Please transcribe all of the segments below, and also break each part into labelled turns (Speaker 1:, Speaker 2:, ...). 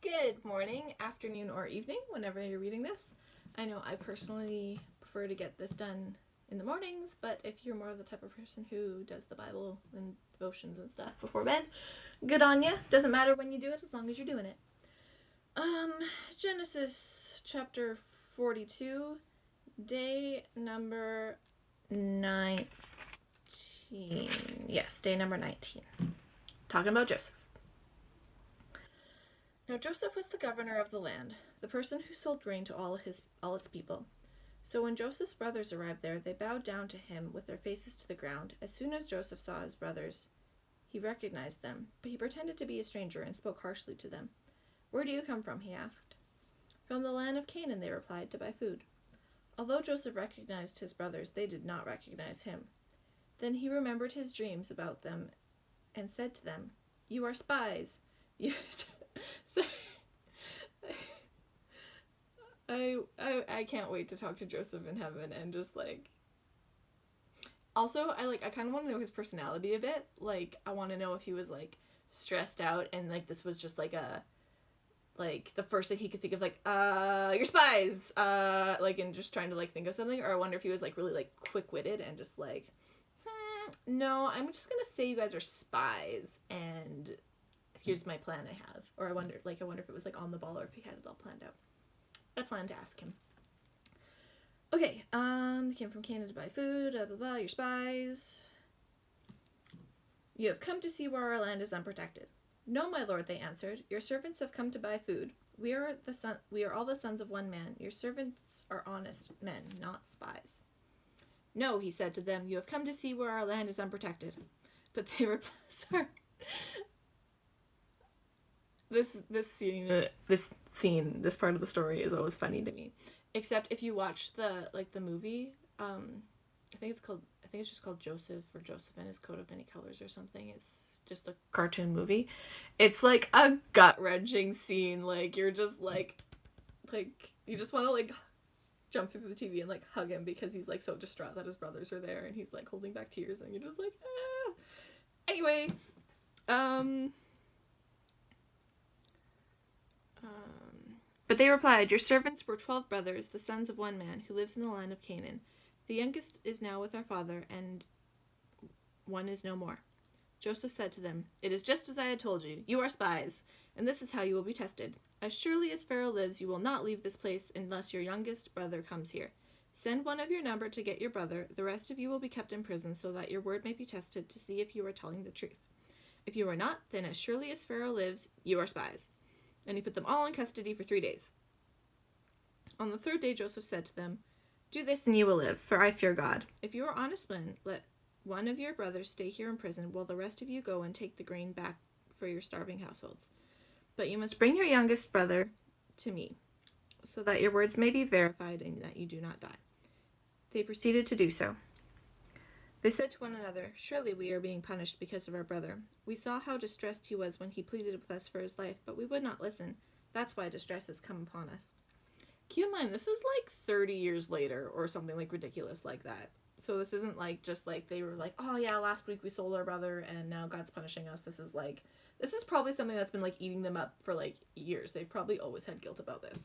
Speaker 1: Good morning, afternoon, or evening, whenever you're reading this. I know I personally prefer to get this done in the mornings, but if you're more of the type of person who does the Bible and devotions and stuff before bed, good on ya. Doesn't matter when you do it as long as you're doing it. Genesis chapter 42, day number 19. Yes, day number 19. Talking about Joseph. Now Joseph was the governor of the land, the person who sold grain to all its people. So when Joseph's brothers arrived there, they bowed down to him with their faces to the ground. As soon as Joseph saw his brothers, he recognized them, but he pretended to be a stranger and spoke harshly to them. "Where do you come from?" he asked. "From the land of Canaan," they replied, "to buy food." Although Joseph recognized his brothers, they did not recognize him. Then he remembered his dreams about them and said to them, "You are spies." I can't wait to talk to Joseph in heaven and just like. Also, I kind of want to know his personality a bit. Like, I want to know if he was like stressed out and like this was just like the first thing he could think of, like, you're spies, like, and just trying to like think of something. Or I wonder if he was like really like quick-witted and just like, no, I'm just gonna say you guys are spies and here's my plan I have. Or I wonder if it was like on the ball or if he had it all planned out. I plan to ask him. Okay, they came from Canada to buy food, blah blah blah, you're spies. You have come to see where our land is unprotected. No, my lord, they answered. Your servants have come to buy food. We are all the sons of one man. Your servants are honest men, not spies. No, he said to them, you have come to see where our land is unprotected. But they replied, This part of the story is always funny to me. Except if you watch the movie, I think it's just called Joseph or Joseph and His Coat of Many Colors or something. It's just a cartoon movie. It's like a gut-wrenching scene. Like, you're just like you just want to like jump through the TV and like hug him because he's like so distraught that his brothers are there and he's like holding back tears and you're just like, ah. Anyway, but they replied, your servants were 12 brothers, the sons of one man, who lives in the land of Canaan. The youngest is now with our father, and one is no more. Joseph said to them, it is just as I had told you. You are spies, and this is how you will be tested. As surely as Pharaoh lives, you will not leave this place unless your youngest brother comes here. Send one of your number to get your brother. The rest of you will be kept in prison so that your word may be tested to see if you are telling the truth. If you are not, then as surely as Pharaoh lives, you are spies. And he put them all in custody for 3 days. On the 3rd day, Joseph said to them, do this and you will live, for I fear God. If you are honest men, let one of your brothers stay here in prison while the rest of you go and take the grain back for your starving households. But you must bring your youngest brother to me, so that your words may be verified and that you do not die. They proceeded to do so. They said to one another, surely we are being punished because of our brother. We saw how distressed he was when he pleaded with us for his life, but we would not listen. That's why distress has come upon us. Keep in mind, this is like 30 years later or something like ridiculous like that. So this isn't like just like they were like, oh yeah, last week we sold our brother and now God's punishing us. This is probably something that's been like eating them up for like years. They've probably always had guilt about this.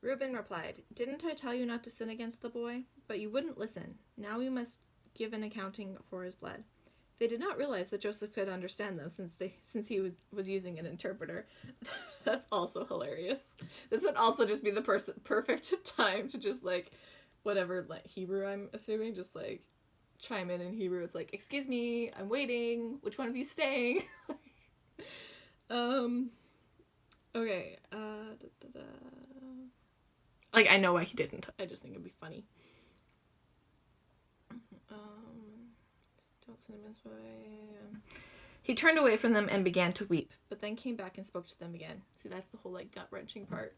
Speaker 1: Reuben replied, didn't I tell you not to sin against the boy? But you wouldn't listen. Now we must give an accounting for his blood. They did not realize that Joseph could understand them since he was using an interpreter. That's also hilarious. This would also just be the perfect time to just like, whatever, like Hebrew I'm assuming, just like chime in Hebrew. It's like, excuse me, I'm waiting. Which one of you staying? Okay. Like, I know why he didn't. I just think it'd be funny. Don't send him this way. He turned away from them and began to weep, but then came back and spoke to them again. See, that's the whole, like, gut-wrenching part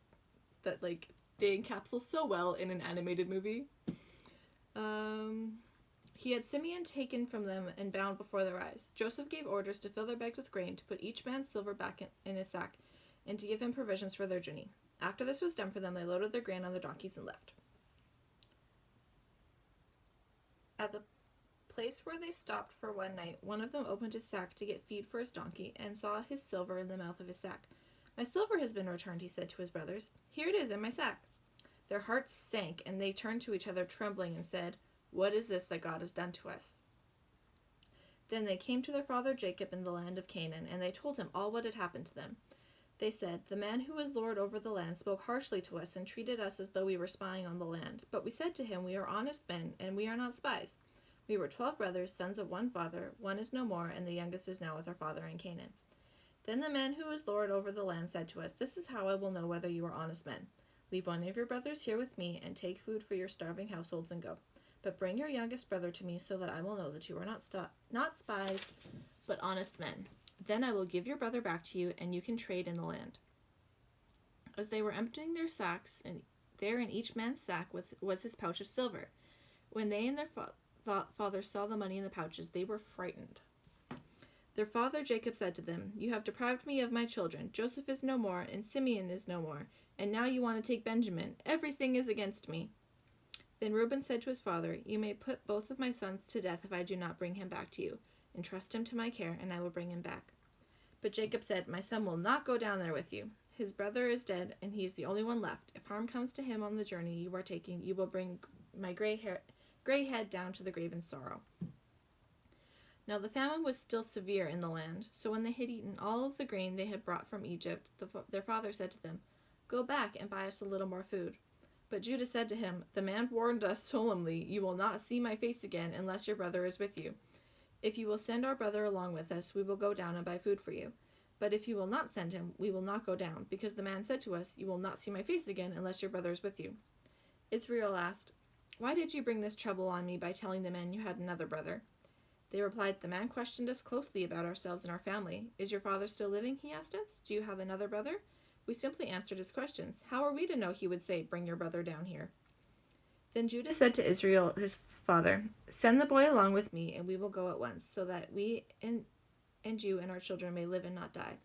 Speaker 1: that, like, they encapsulate so well in an animated movie. He had Simeon taken from them and bound before their eyes. Joseph gave orders to fill their bags with grain, to put each man's silver back in his sack, and to give him provisions for their journey. After this was done for them, they loaded their grain on their donkeys and left. At the place where they stopped for one night, one of them opened his sack to get feed for his donkey and saw his silver in the mouth of his sack. "My silver has been returned," he said to his brothers. "Here it is in my sack." Their hearts sank, and they turned to each other trembling and said, "What is this that God has done to us?" Then they came to their father Jacob in the land of Canaan, and they told him all what had happened to them. They said, "The man who was lord over the land spoke harshly to us and treated us as though we were spying on the land. But we said to him, 'We are honest men, and we are not spies. We were 12 brothers, sons of one father. One is no more, and the youngest is now with our father in Canaan.' Then the man who was lord over the land said to us, 'This is how I will know whether you are honest men. Leave one of your brothers here with me, and take food for your starving households and go. But bring your youngest brother to me, so that I will know that you are not spies, but honest men. Then I will give your brother back to you, and you can trade in the land.' As they were emptying their sacks, and there in each man's sack was his pouch of silver. When they and their father saw the money in the pouches, they were frightened. Their father Jacob said to them, 'You have deprived me of my children. Joseph is no more, and Simeon is no more, and now you want to take Benjamin. Everything is against me.' Then Reuben said to his father, 'You may put both of my sons to death if I do not bring him back to you. Entrust him to my care, and I will bring him back.' But Jacob said, 'My son will not go down there with you. His brother is dead, and he is the only one left. If harm comes to him on the journey you are taking, you will bring my gray head down to the grave in sorrow.' Now the famine was still severe in the land, so when they had eaten all of the grain they had brought from Egypt, their father said to them, 'Go back and buy us a little more food.' But Judah said to him, 'The man warned us solemnly, you will not see my face again unless your brother is with you. If you will send our brother along with us, we will go down and buy food for you. But if you will not send him, we will not go down, because the man said to us, you will not see my face again unless your brother is with you.' Israel asked, 'Why did you bring this trouble on me by telling the men you had another brother?' They replied, 'The man questioned us closely about ourselves and our family. Is your father still living, he asked us. Do you have another brother? We simply answered his questions. How are we to know he would say, bring your brother down here?' Then Judah said to Israel, his father, 'Send the boy along with me, and we will go at once, so that we and you and our children may live and not die.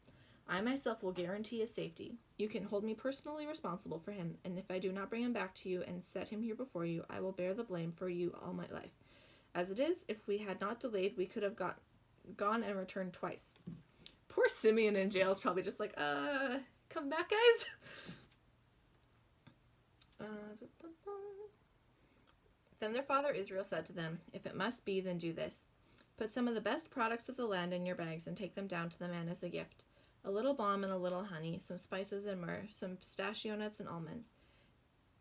Speaker 1: I myself will guarantee his safety. You can hold me personally responsible for him, and if I do not bring him back to you and set him here before you, I will bear the blame for you all my life. As it is, if we had not delayed, we could have gone and returned twice.'" Poor Simeon in jail is probably just like, come back, guys. Then their father Israel said to them, "If it must be, then do this. Put some of the best products of the land in your bags and take them down to the man as a gift. A little balm and a little honey, some spices and myrrh, some pistachio nuts and almonds.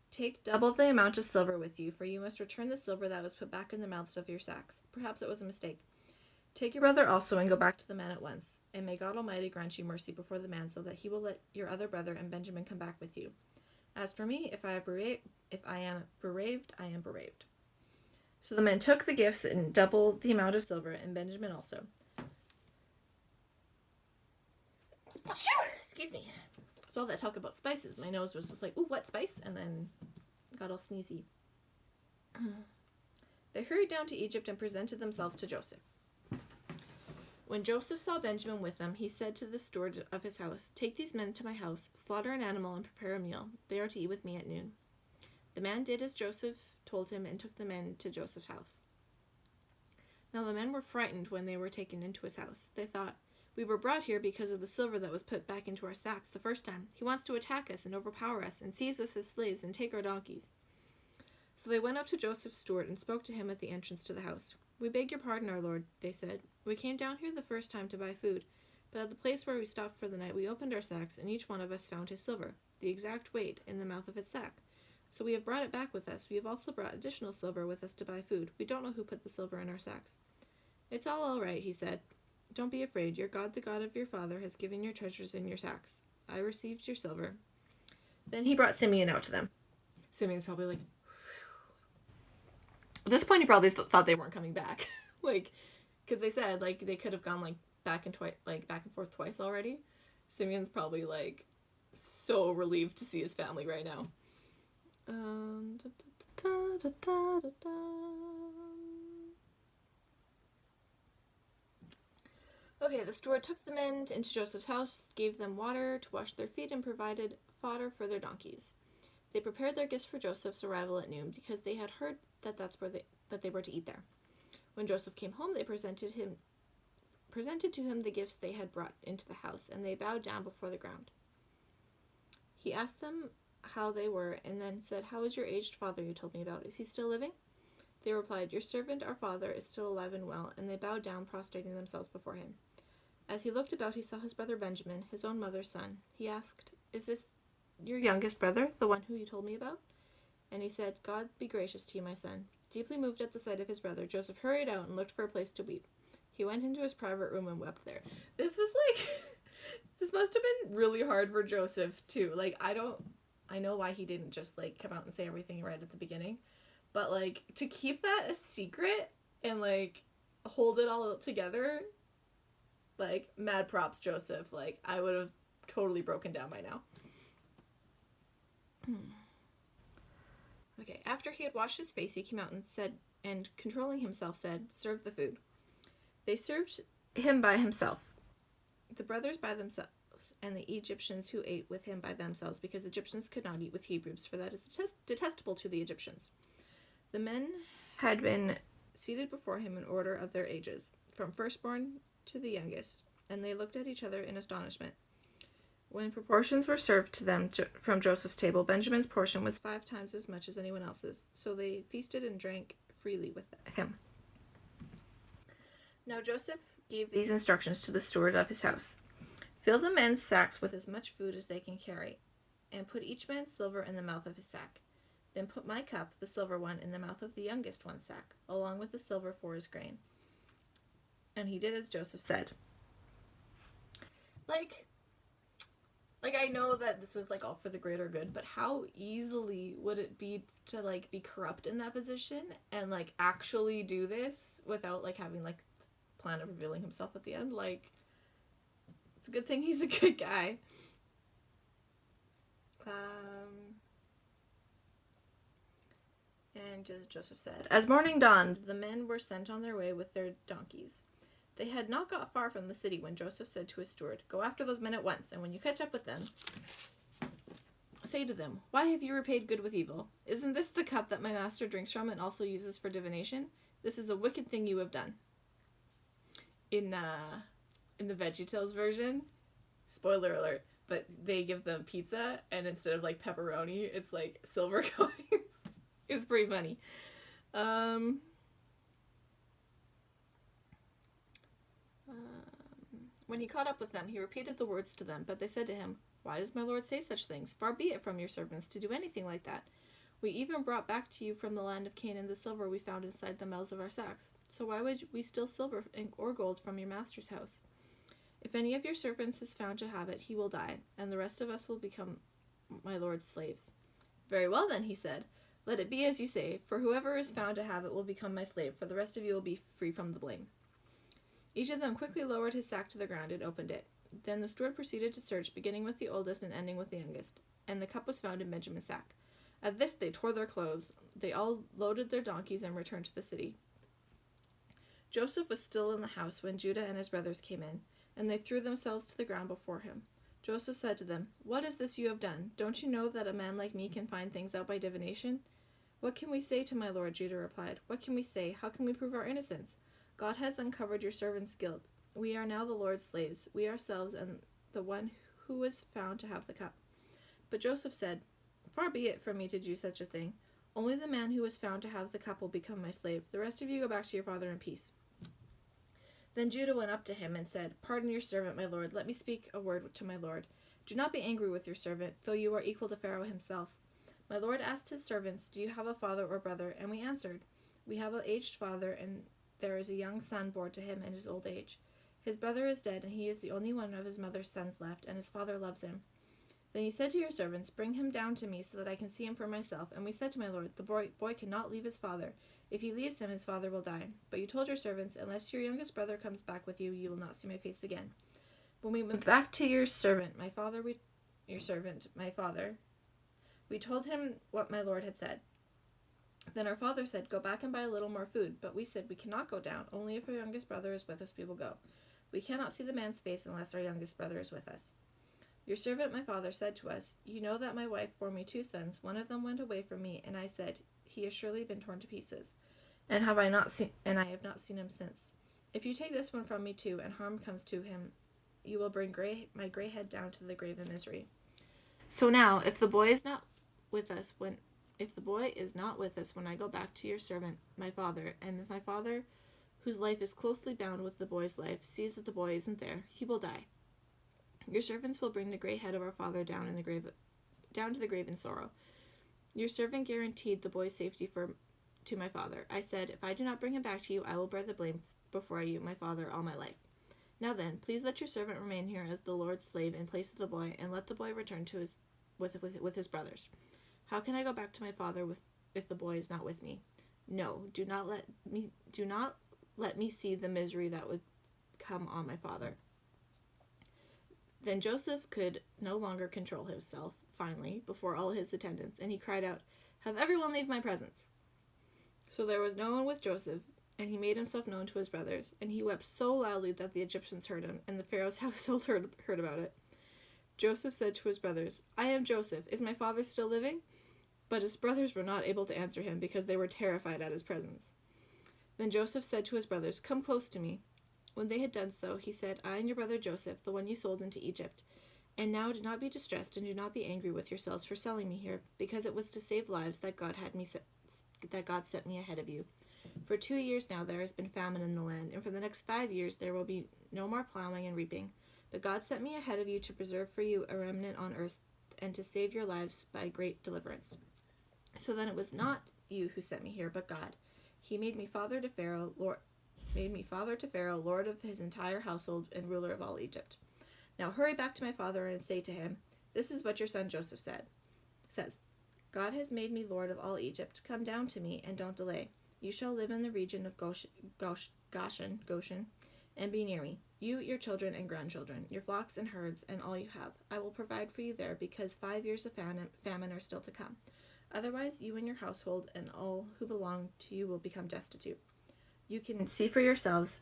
Speaker 1: Take double the amount of silver with you, for you must return the silver that was put back in the mouths of your sacks. Perhaps it was a mistake. Take your brother also and go back to the man at once, and may God Almighty grant you mercy before the man, so that he will let your other brother and Benjamin come back with you. As for me, if I am bereaved, I am bereaved." So the men took the gifts and double the amount of silver, and Benjamin also. Excuse me. It's all that talk about spices. My nose was just like, ooh, what spice? And then got all sneezy. They hurried down to Egypt and presented themselves to Joseph. When Joseph saw Benjamin with them, he said to the steward of his house, "Take these men to my house, slaughter an animal, and prepare a meal. They are to eat with me at noon." The man did as Joseph told him and took the men to Joseph's house. Now the men were frightened when they were taken into his house. They thought, "We were brought here because of the silver that was put back into our sacks the first time. He wants to attack us and overpower us and seize us as slaves and take our donkeys." So they went up to Joseph's steward and spoke to him at the entrance to the house. "We beg your pardon, our lord," they said. "We came down here the first time to buy food, but at the place where we stopped for the night we opened our sacks, and each one of us found his silver, the exact weight, in the mouth of its sack. So we have brought it back with us. We have also brought additional silver with us to buy food. We don't know who put the silver in our sacks." "It's all right," he said. "Don't be afraid. Your God, the God of your father, has given your treasures in your sacks. I received your silver." Then he brought Simeon out to them. Simeon's probably like, at this point he probably thought they weren't coming back. Because they said, they could have gone, back and forth twice already. Simeon's probably, so relieved to see his family right now. Okay, the steward took the men into Joseph's house, gave them water to wash their feet, and provided fodder for their donkeys. They prepared their gifts for Joseph's arrival at noon, because they had heard that they were to eat there. When Joseph came home, they presented to him the gifts they had brought into the house, and they bowed down before the ground. He asked them how they were, and then said, "How is your aged father you told me about? Is he still living?" They replied, "Your servant, our father, is still alive and well," and they bowed down, prostrating themselves before him. As he looked about, he saw his brother Benjamin, his own mother's son. He asked, "Is this your youngest brother, the one who you told me about?" And he said, "God be gracious to you, my son." Deeply moved at the sight of his brother, Joseph hurried out and looked for a place to weep. He went into his private room and wept there. This was this must have been really hard for Joseph too. I know why he didn't just come out and say everything right at the beginning, but to keep that a secret and hold it all together, mad props, Joseph. I would have totally broken down by now. Okay, after he had washed his face, he came out and controlling himself, said, "Serve the food." They served him by himself, the brothers by themselves, and the Egyptians who ate with him by themselves, because Egyptians could not eat with Hebrews, for that is detestable to the Egyptians. The men had been seated before him in order of their ages, from firstborn to the youngest, and they looked at each other in astonishment. When proportions were served to them from Joseph's table, Benjamin's portion was 5 times as much as anyone else's, so they feasted and drank freely with him. Now Joseph gave these instructions to the steward of his house. "Fill the men's sacks with as much food as they can carry, and put each man's silver in the mouth of his sack. Then put my cup, the silver one, in the mouth of the youngest one's sack, along with the silver for his grain." And he did as Joseph said. I know that this was all for the greater good, but how easily would it be to be corrupt in that position and actually do this without having the plan of revealing himself at the end? It's a good thing he's a good guy. And as Joseph said, as morning dawned, the men were sent on their way with their donkeys. They had not got far from the city when Joseph said to his steward, "Go after those men at once, and when you catch up with them, say to them, 'Why have you repaid good with evil? Isn't this the cup that my master drinks from and also uses for divination? This is a wicked thing you have done.'" In the VeggieTales version, spoiler alert, but they give them pizza, and instead of pepperoni, it's silver coins. It's pretty funny. When he caught up with them, he repeated the words to them, but they said to him, "Why does my lord say such things? Far be it from your servants to do anything like that. We even brought back to you from the land of Canaan the silver we found inside the mouths of our sacks. So why would we steal silver or gold from your master's house? If any of your servants is found to have it, he will die, and the rest of us will become my lord's slaves." "Very well then," he said. "Let it be as you say, for whoever is found to have it will become my slave, for the rest of you will be free from the blame." Each of them quickly lowered his sack to the ground and opened it. Then the steward proceeded to search, beginning with the oldest and ending with the youngest, and the cup was found in Benjamin's sack. At this they tore their clothes. They all loaded their donkeys and returned to the city. Joseph was still in the house when Judah and his brothers came in, and they threw themselves to the ground before him. Joseph said to them, "What is this you have done? Don't you know that a man like me can find things out by divination?" "What can we say to my lord?" Judah replied. "What can we say? How can we prove our innocence? God has uncovered your servant's guilt. We are now the Lord's slaves, we ourselves and the one who was found to have the cup." But Joseph said, "Far be it from me to do such a thing. Only the man who was found to have the cup will become my slave. The rest of you go back to your father in peace." Then Judah went up to him and said, "Pardon your servant, my lord. Let me speak a word to my lord. Do not be angry with your servant, though you are equal to Pharaoh himself. My lord asked his servants, 'Do you have a father or brother?' And we answered, 'We have an aged father, and there is a young son born to him in his old age. His brother is dead, and he is the only one of his mother's sons left, and his father loves him. Then you said to your servants, Bring him down to me so that I can see him for myself. And we said to my lord, The boy cannot leave his father. If he leaves him, his father will die. But you told your servants, Unless your youngest brother comes back with you, you will not see my face again. When we went back to your servant, my father, we told him what my lord had said. Then our father said, Go back and buy a little more food. But we said, We cannot go down. Only if our youngest brother is with us, we will go. We cannot see the man's face unless our youngest brother is with us. Your servant, my father, said to us, You know that my wife bore me 2 sons. One of them went away from me, and I said, he has surely been torn to pieces. And I have not seen him since. If you take this one from me too, and harm comes to him, you will bring my gray head down to the grave of misery. So now, if the boy is not with us when I go back to your servant, my father, and if my father, whose life is closely bound with the boy's life, sees that the boy isn't there, he will die. Your servants will bring the gray head of our father down to the grave in sorrow. Your servant guaranteed the boy's safety to my father. I said, if I do not bring him back to you, I will bear the blame before you, my father, all my life. Now then, please let your servant remain here as the Lord's slave in place of the boy, and let the boy return to with his brothers. How can I go back to my father if the boy is not with me? No, do not let me see the misery that would come on my father. Then Joseph could no longer control himself, finally, before all his attendants, and he cried out, have everyone leave my presence. So there was no one with Joseph, and he made himself known to his brothers, and he wept so loudly that the Egyptians heard him, and the Pharaoh's household heard about it. Joseph said to his brothers, I am Joseph. Is my father still living? But his brothers were not able to answer him, because they were terrified at his presence. Then Joseph said to his brothers, come close to me. When they had done so, he said, I and your brother Joseph, the one you sold into Egypt. And now do not be distressed, and do not be angry with yourselves for selling me here, because it was to save lives that God sent me ahead of you. For 2 years now there has been famine in the land, and for the next 5 years there will be no more plowing and reaping. But God sent me ahead of you to preserve for you a remnant on earth, and to save your lives by great deliverance. So then it was not you who sent me here, but God. He made me father to Pharaoh, lord of his entire household, and ruler of all Egypt. Now hurry back to my father and say to him, this is what your son Joseph says. God has made me lord of all Egypt. Come down to me, and don't delay. You shall live in the region of Goshen, and be near me, you, your children and grandchildren, your flocks and herds, and all you have. I will provide for you there, because 5 years of famine are still to come. Otherwise, you and your household and all who belong to you will become destitute. You can see for yourselves,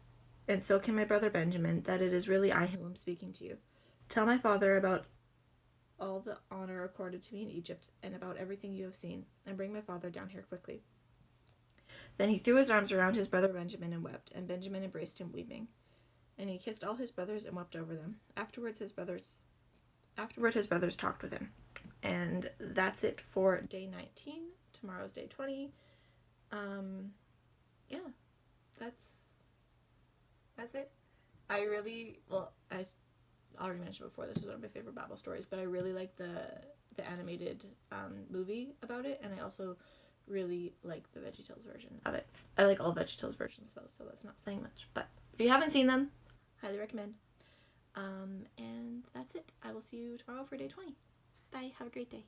Speaker 1: and so can my brother Benjamin, that it is really I who am speaking to you. Tell my father about all the honor accorded to me in Egypt, and about everything you have seen, and bring my father down here quickly. Then he threw his arms around his brother Benjamin and wept, and Benjamin embraced him, weeping. And he kissed all his brothers and wept over them. Afterward, his brothers talked with him. And that's it for day 19. Tomorrow's day 20. Yeah, that's it. I already mentioned before, this is one of my favorite Bible stories, but I really like the animated movie about it, and I also really like the VeggieTales version of it. I like all VeggieTales versions though, so that's not saying much. But if you haven't seen them, highly recommend. And that's it. I will see you tomorrow for day 20. Bye. Have a great day.